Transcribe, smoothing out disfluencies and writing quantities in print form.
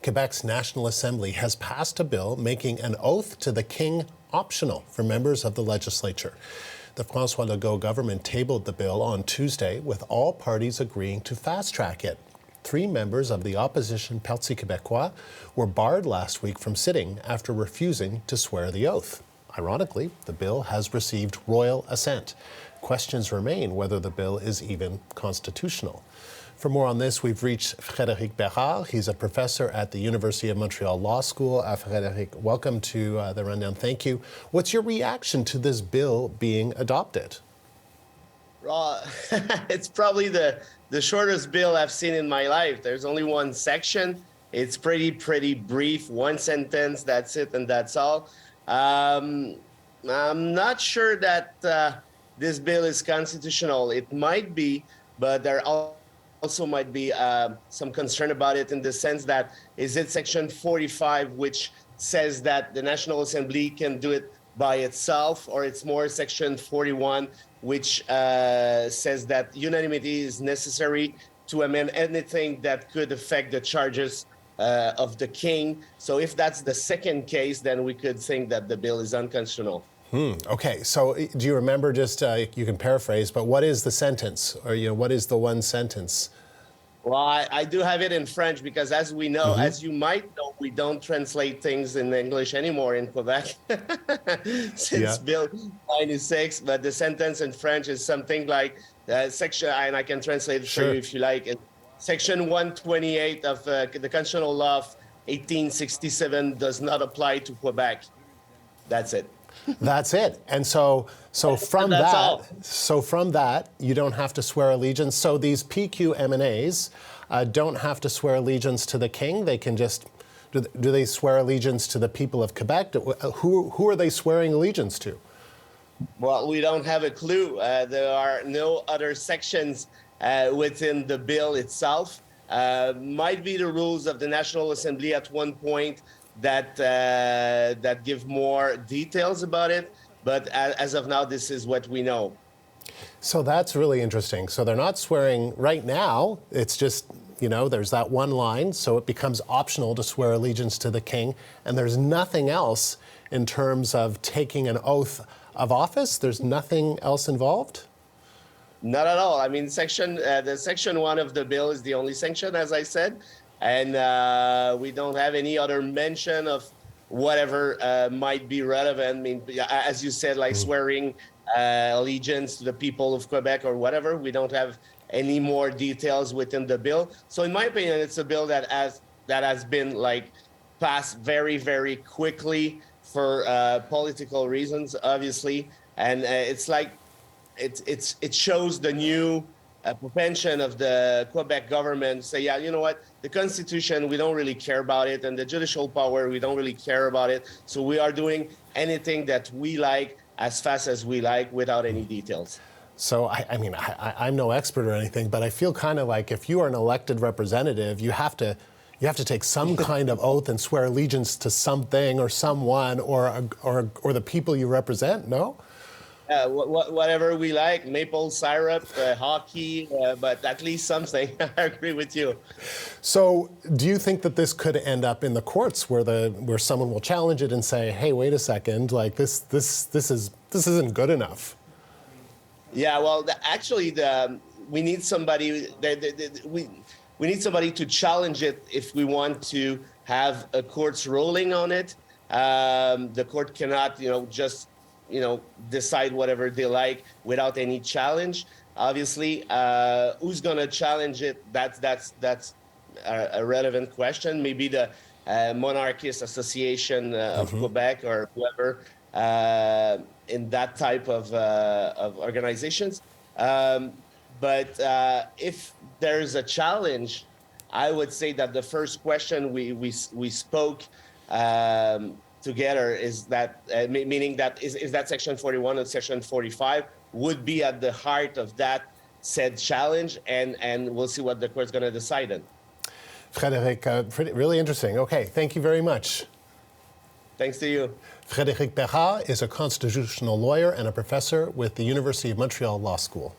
Quebec's National Assembly has passed a bill making an oath to the King optional for members of the legislature. The François Legault government tabled the bill on Tuesday, with all parties agreeing to fast-track it. 3 members of the opposition Parti Québécois were barred last week from sitting after refusing to swear the oath. Ironically, the bill has received royal assent. Questions remain whether the bill is even constitutional. For more on this, we've reached Frédéric Bérard. He's a professor at the University of Montreal Law School. Frédéric, welcome to the Rundown. Thank you. What's your reaction to this bill being adopted? It's probably the shortest bill I've seen in my life. There's only one section. It's pretty brief. One sentence, that's it, and that's all. I'm not sure that this bill is constitutional. It might be, but there also might be some concern about it in the sense that, is it Section 45, which says that the National Assembly can do it by itself, or it's more Section 41, which says that unanimity is necessary to amend anything that could affect the charges of the King. So if that's the second case, then we could think that the bill is unconstitutional. Okay, so do you remember, just you can paraphrase, but what is the sentence, or what is the one sentence? Well, I do have it in French because, as we know, as you might know, we don't translate things in English anymore in Quebec since Bill 96. But the sentence in French is something like section, and I can translate it for you if you like. Section 128 of the Constitutional Law of 1867 does not apply to Quebec. That's it. That's it. And so from that, you don't have to swear allegiance. So these PQMNAs don't have to swear allegiance to the King. They can just, do they swear allegiance to the people of Quebec? Who are they swearing allegiance to? Well, we don't have a clue. There are no other sections within the bill itself. Might be the rules of the National Assembly at one point that give more details about it, but as of now, this is what we know. So that's really interesting. So they're not swearing right now. It's just, there's that one line, so it becomes optional to swear allegiance to the King, and there's nothing else in terms of taking an oath of office. There's nothing else involved? Not at all. I mean, the section 1 of the bill is the only section, as I said. And we don't have any other mention of whatever might be relevant. I mean, as you said, like swearing allegiance to the people of Quebec or whatever. We don't have any more details within the bill. So in my opinion, it's a bill that has been passed very, very quickly for political reasons, obviously. And it shows the new propension of the Quebec government say, yeah, you know what, the Constitution, we don't really care about it, and the judicial power, we don't really care about it. So we are doing anything that we like as fast as we like without any details. So, I'm no expert or anything, but I feel kind of like if you are an elected representative, you have to take some kind of oath and swear allegiance to something or someone or the people you represent, no? Whatever we like, maple syrup, hockey, but at least something. I agree with you. So, do you think that this could end up in the courts, where someone will challenge it and say, "Hey, wait a second, this isn't good enough"? Yeah, well, we need somebody. We need somebody to challenge it if we want to have a court's ruling on it. The court cannot, just decide whatever they like without any challenge. Obviously, who's going to challenge it? That's a relevant question. Maybe the Monarchist Association of Quebec or whoever in that type of organizations. But if there's a challenge, I would say that the first question we spoke together is that, meaning that is that Section 41 or Section 45 would be at the heart of that said challenge, and we'll see what the court's going to decide on. Frédéric, really interesting. Okay, thank you very much. Thanks to you. Frédéric Bérard is a constitutional lawyer and a professor with the University of Montreal Law School.